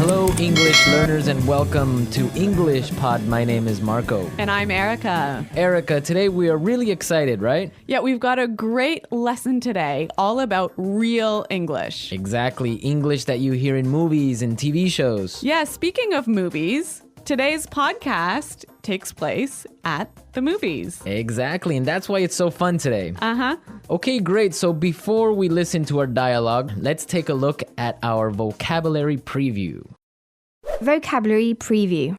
Hello, English learners, and welcome to English Pod. My name is Marco. And I'm Erica. Erica, today we are really excited, right? Yeah, we've got a great lesson today all about real English. Exactly, English that you hear in movies and TV shows. Yeah, speaking of movies, today's podcast takes place at the movies. Exactly, and that's why it's so fun today. Uh-huh. Okay, great. So before we listen to our dialogue, let's take a look at our vocabulary preview. Vocabulary preview.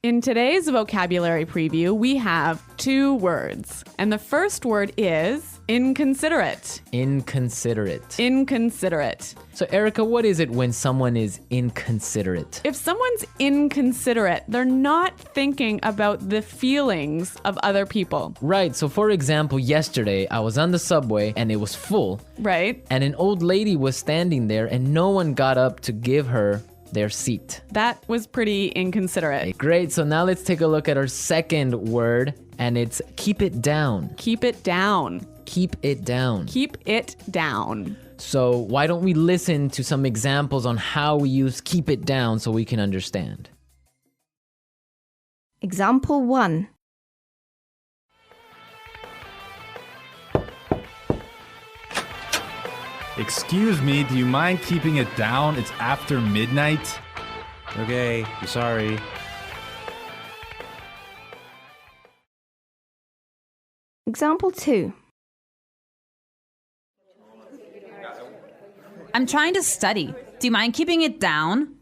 In today's vocabulary preview, we have two words. And the first word is inconsiderate. Inconsiderate. Inconsiderate. So Erica, what is it when someone is inconsiderate? If someone's inconsiderate, they're not thinking about the feelings of other people. Right, so for example, yesterday I was on the subway and it was full. Right? And an old lady was standing there and no one got up to give her their seat. That was pretty inconsiderate. Great, so now let's take a look at our second word, and it's keep it down. Keep it down. Keep it down. Keep it down. So why don't we listen to some examples on how we use keep it down so we can understand. Example 1. Excuse me, do you mind keeping it down? It's after midnight. Okay, I'm sorry. Example 2. I'm trying to study. Do you mind keeping it down?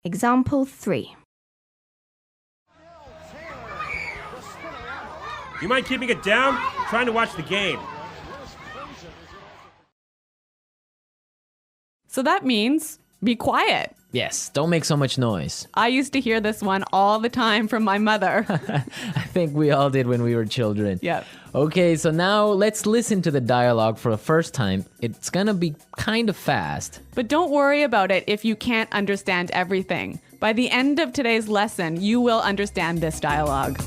Example 3. You mind keeping it down? I'm trying to watch the game. So that means be quiet. Yes, don't make so much noise. I used to hear this one all the time from my mother. I think we all did when we were children. Yeah. Okay, so now let's listen to the dialogue for the first time. It's gonna be kind of fast. But don't worry about it if you can't understand everything. By the end of today's lesson, you will understand this dialogue.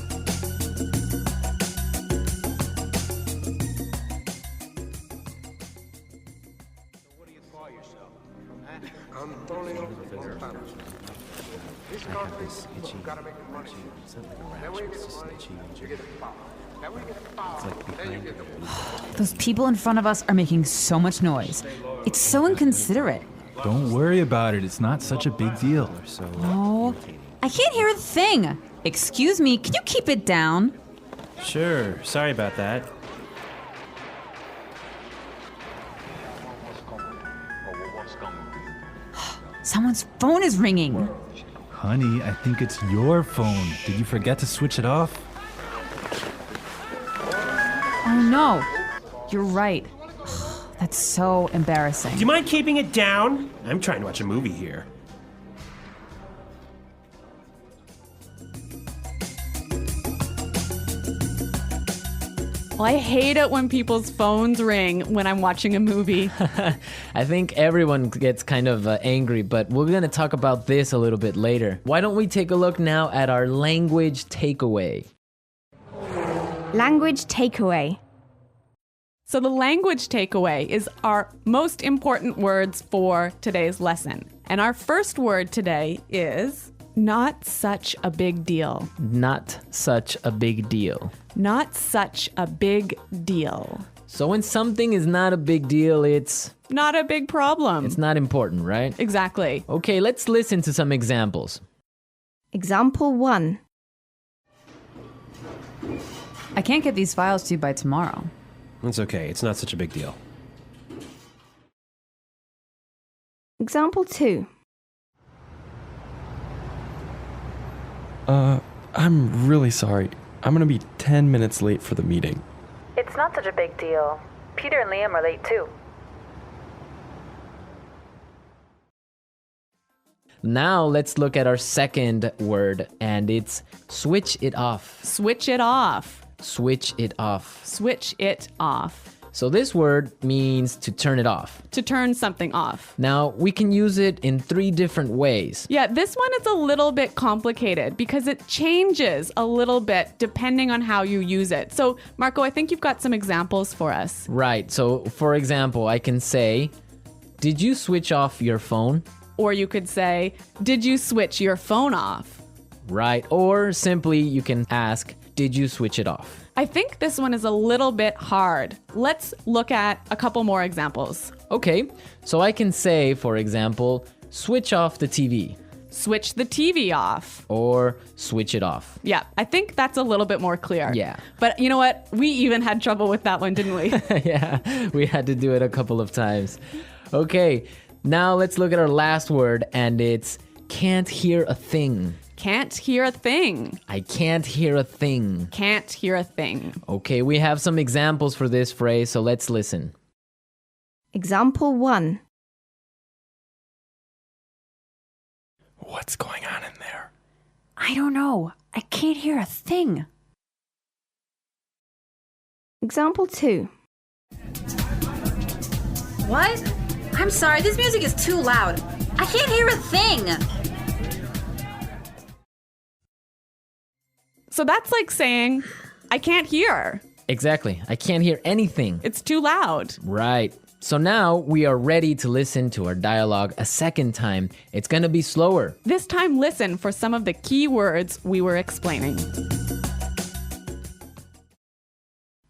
Those people in front of us are making so much noise. It's so inconsiderate. Don't worry about it. It's not such a big deal. Oh, I can't hear a thing. Excuse me, can you keep it down? Sure, sorry about that. Someone's phone is ringing. Honey, I think it's your phone. Did you forget to switch it off? Oh no, you're right. That's so embarrassing. Do you mind keeping it down? I'm trying to watch a movie here. Well, I hate it when people's phones ring when I'm watching a movie. I think everyone gets kind of angry, but we're gonna talk about this a little bit later. Why don't we take a look now at our language takeaway? Language takeaway. So the language takeaway is our most important words for today's lesson. And our first word today is not such a big deal. Not such a big deal. Not such a big deal. So when something is not a big deal, it's Not a big problem. not important, right? Exactly. Okay, let's listen to some examples. Example 1. I can't get these files to you by tomorrow. It's okay, it's not such a big deal. Example 2. I'm really sorry. I'm gonna be 10 minutes late for the meeting. It's not such a big deal. Peter and Liam are late too. Now let's look at our second word, and it's switch it off. Switch it off. Switch it off. Switch it off. So this word means to turn it off. To turn something off. Now, we can use it in 3 different ways. Yeah, this one is a little bit complicated because it changes a little bit depending on how you use it. So, Marco, I think you've got some examples for us. Right. So, for example, I can say, did you switch off your phone? Or you could say, did you switch your phone off? Right. Or simply you can ask, did you switch it off? I think this one is a little bit hard. Let's look at a couple more examples. Okay, so I can say, for example, switch off the TV Switch the TV off. or switch it off. Yeah, I think that's a little bit more clear. Yeah. But you know what? We even had trouble with that one, didn't we? Yeah, we had to do it a couple of times. Okay, now let's look at our last word, and it's can't hear a thing. Can't hear a thing. I can't hear a thing. Can't hear a thing. Okay, we have some examples for this phrase, so let's listen. Example 1. What's going on in there? I don't know. I can't hear a thing. Example 2. What? I'm sorry, this music is too loud. I can't hear a thing. So that's like saying, I can't hear. Exactly, I can't hear anything. It's too loud. Right. So now we are ready to listen to our dialogue a second time. It's going to be slower. This time, listen for some of the key words we were explaining.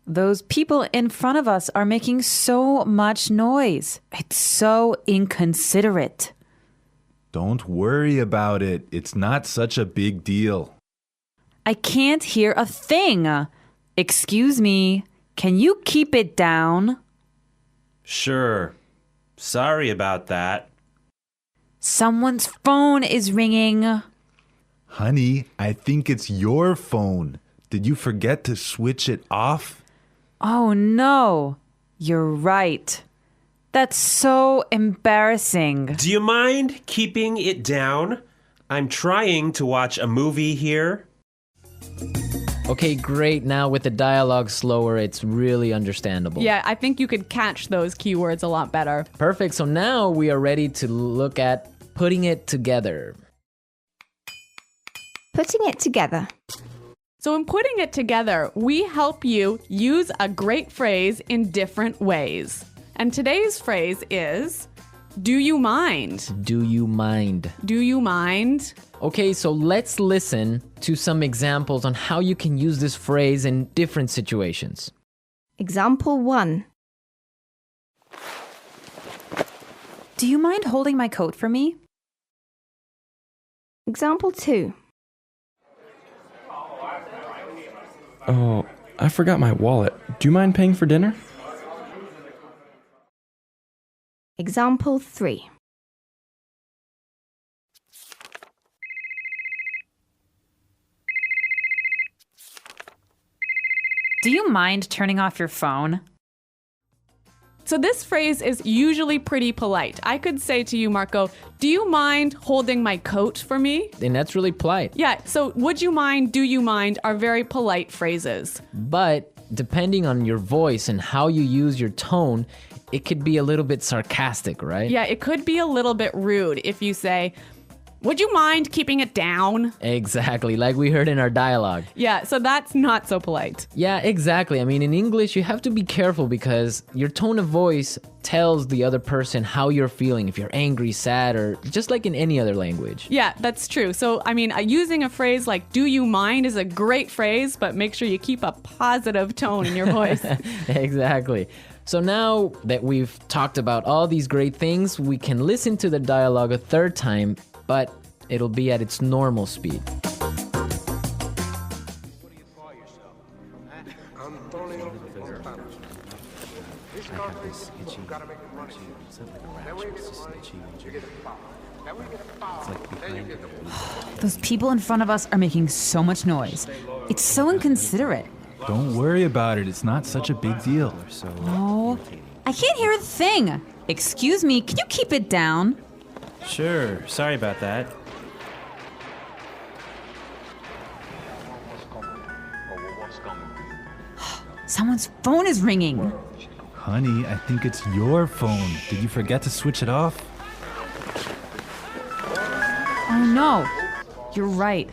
Those people in front of us are making so much noise. It's so inconsiderate. Don't worry about it. It's not such a big deal. I can't hear a thing. Excuse me, can you keep it down? Sure. Sorry about that. Someone's phone is ringing. Honey, I think it's your phone. Did you forget to switch it off? Oh no, you're right. That's so embarrassing. Do you mind keeping it down? I'm trying to watch a movie here. Okay, great. Now with the dialogue slower, it's really understandable. Yeah, I think you could catch those keywords a lot better. Perfect. So now we are ready to look at putting it together. Putting it together. So in putting it together, we help you use a great phrase in different ways. And today's phrase is, do you mind? Do you mind? Do you mind? Okay, so let's listen to some examples on how you can use this phrase in different situations. Example 1. Do you mind holding my coat for me? Example 2. Oh, I forgot my wallet. Do you mind paying for dinner? Example 3. Do you mind turning off your phone? So this phrase is usually pretty polite. I could say to you, Marco, do you mind holding my coat for me? And that's really polite. Yeah, so would you mind, do you mind are very polite phrases. But depending on your voice and how you use your tone, it could be a little bit sarcastic, right? Yeah, it could be a little bit rude if you say, would you mind keeping it down? Exactly, like we heard in our dialogue. Yeah, so that's not so polite. Yeah, exactly. I mean, in English, you have to be careful because your tone of voice tells the other person how you're feeling, if you're angry, sad, or just like in any other language. Yeah, that's true. So, I mean, using a phrase like do you mind is a great phrase, but make sure you keep a positive tone in your voice. Exactly. So now that we've talked about all these great things, we can listen to the dialogue a third time, but it'll be at its normal speed. Those people in front of us are making so much noise. It's so inconsiderate. Don't worry about it. It's not such a big deal. Oh, I can't hear a thing. Excuse me, can you keep it down? Sure. Sorry about that. Someone's phone is ringing. Honey, I think it's your phone. Did you forget to switch it off? Oh no, you're right.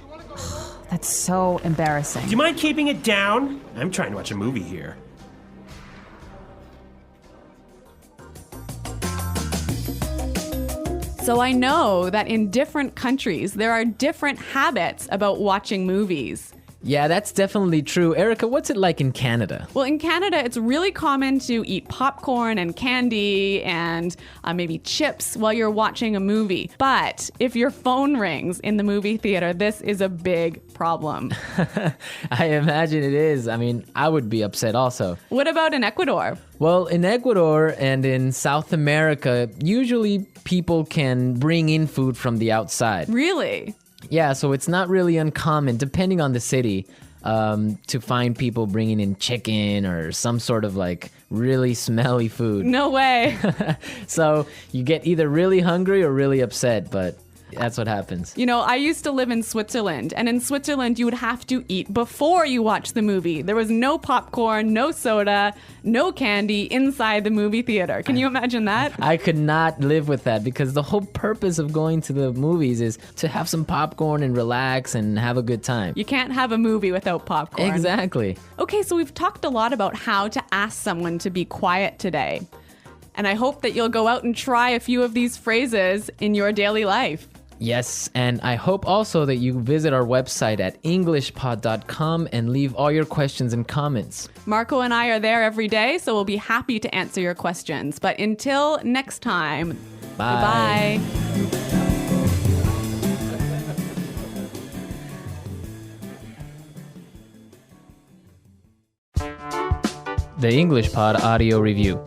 That's so embarrassing. Do you mind keeping it down? I'm trying to watch a movie here. So I know that in different countries, there are different habits about watching movies. Yeah, that's definitely true. Erica, what's it like in Canada? Well, in Canada, it's really common to eat popcorn and candy and maybe chips while you're watching a movie. But if your phone rings in the movie theater, this is a big problem. I imagine it is. I mean, I would be upset also. What about in Ecuador? Well, in Ecuador and in South America, usually people can bring in food from the outside. Really? Yeah, so it's not really uncommon, depending on the city, to find people bringing in chicken or some sort of like really smelly food. No way. So you get either really hungry or really upset, but that's what happens. You know, I used to live in Switzerland, and in Switzerland, you would have to eat before you watch the movie. There was no popcorn, no soda, no candy inside the movie theater. Can you imagine that? I could not live with that because the whole purpose of going to the movies is to have some popcorn and relax and have a good time. You can't have a movie without popcorn. Exactly. Okay, so we've talked a lot about how to ask someone to be quiet today. And I hope that you'll go out and try a few of these phrases in your daily life. Yes, and I hope also that you visit our website at englishpod.com and leave all your questions and comments. Marco and I are there every day, so we'll be happy to answer your questions. But until next time, Bye. Goodbye. The English Pod Audio Review.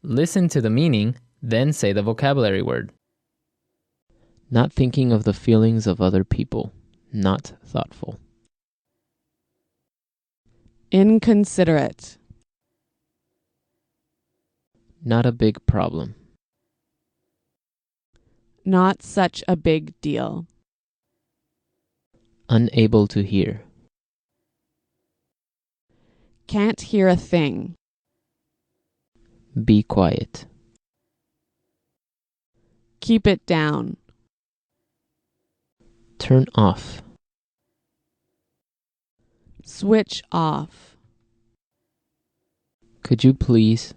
Listen to the meaning, then say the vocabulary word. Not thinking of the feelings of other people. Not thoughtful. Inconsiderate. Not a big problem. Not such a big deal. Unable to hear. Can't hear a thing. Be quiet. Keep it down. Turn off. Switch off. Could you please?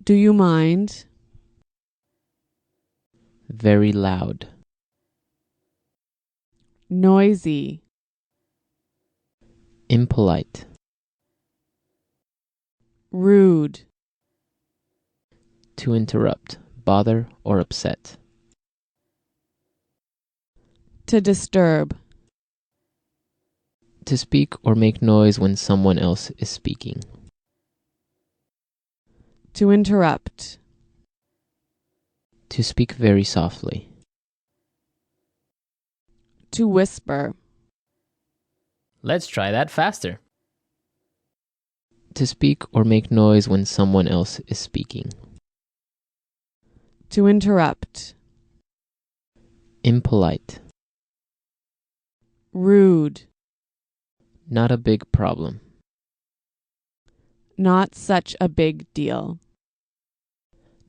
Do you mind? Very loud. Noisy. Impolite. Rude. To interrupt, bother, or upset. To disturb. To speak or make noise when someone else is speaking. To interrupt. To speak very softly. To whisper. Let's try that faster. To speak or make noise when someone else is speaking. To interrupt. Impolite. Rude. Not a big problem. Not such a big deal.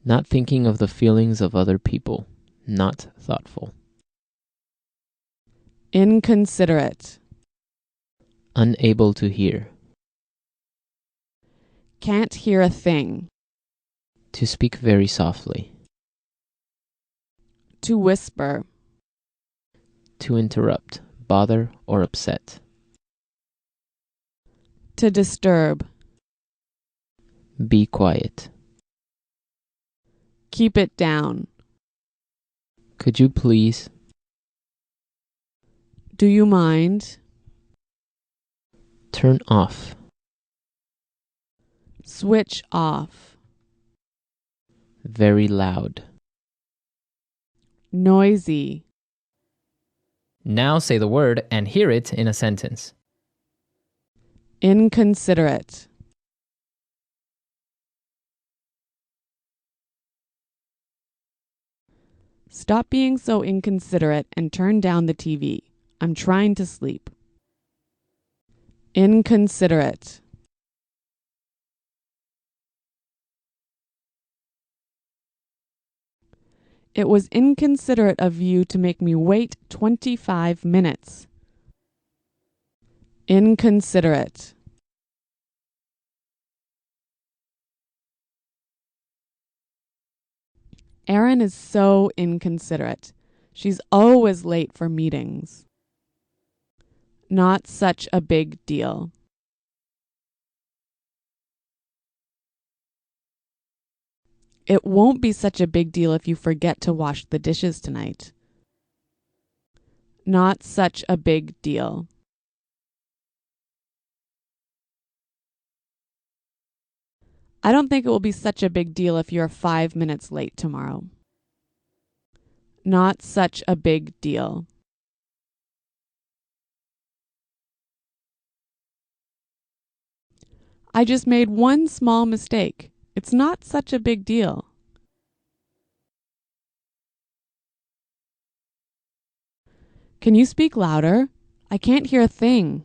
Not thinking of the feelings of other people. Not thoughtful. Inconsiderate. Unable to hear. Can't hear a thing. To speak very softly. To whisper. To interrupt, bother, or upset. To disturb. Be quiet. Keep it down. Could you please? Do you mind? Turn off. Switch off. Very loud. Noisy. Now say the word and hear it in a sentence. Inconsiderate. Stop being so inconsiderate and turn down the TV. I'm trying to sleep. Inconsiderate. It was inconsiderate of you to make me wait 25 minutes. Inconsiderate. Erin is so inconsiderate. She's always late for meetings. Not such a big deal. It won't be such a big deal if you forget to wash the dishes tonight. Not such a big deal. I don't think it will be such a big deal if you're 5 minutes late tomorrow. Not such a big deal. I just made one small mistake. It's not such a big deal. Can you speak louder? I can't hear a thing.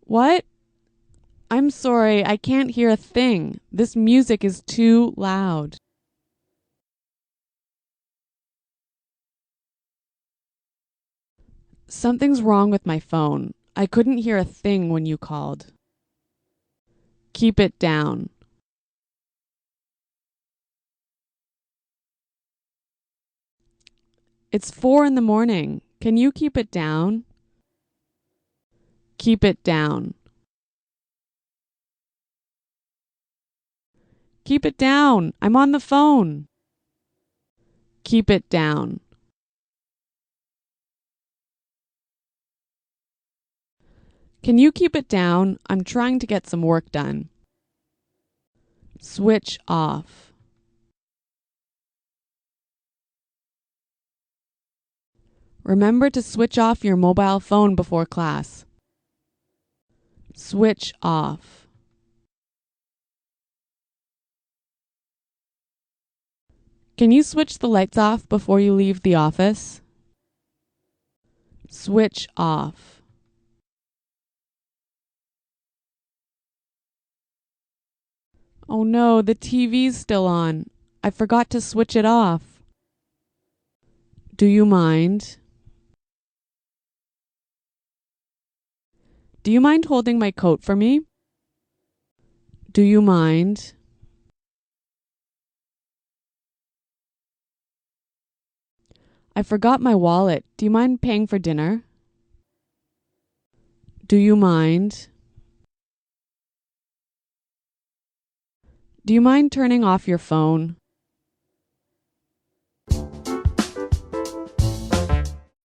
What? I'm sorry, I can't hear a thing. This music is too loud. Something's wrong with my phone. I couldn't hear a thing when you called. Keep it down. It's 4 a.m. Can you keep it down? Keep it down. Keep it down. I'm on the phone. Keep it down. Can you keep it down? I'm trying to get some work done. Switch off. Remember to switch off your mobile phone before class. Switch off. Can you switch the lights off before you leave the office? Switch off. Oh no, the TV's still on. I forgot to switch it off. Do you mind? Do you mind holding my coat for me? Do you mind? I forgot my wallet. Do you mind paying for dinner? Do you mind? Do you mind turning off your phone?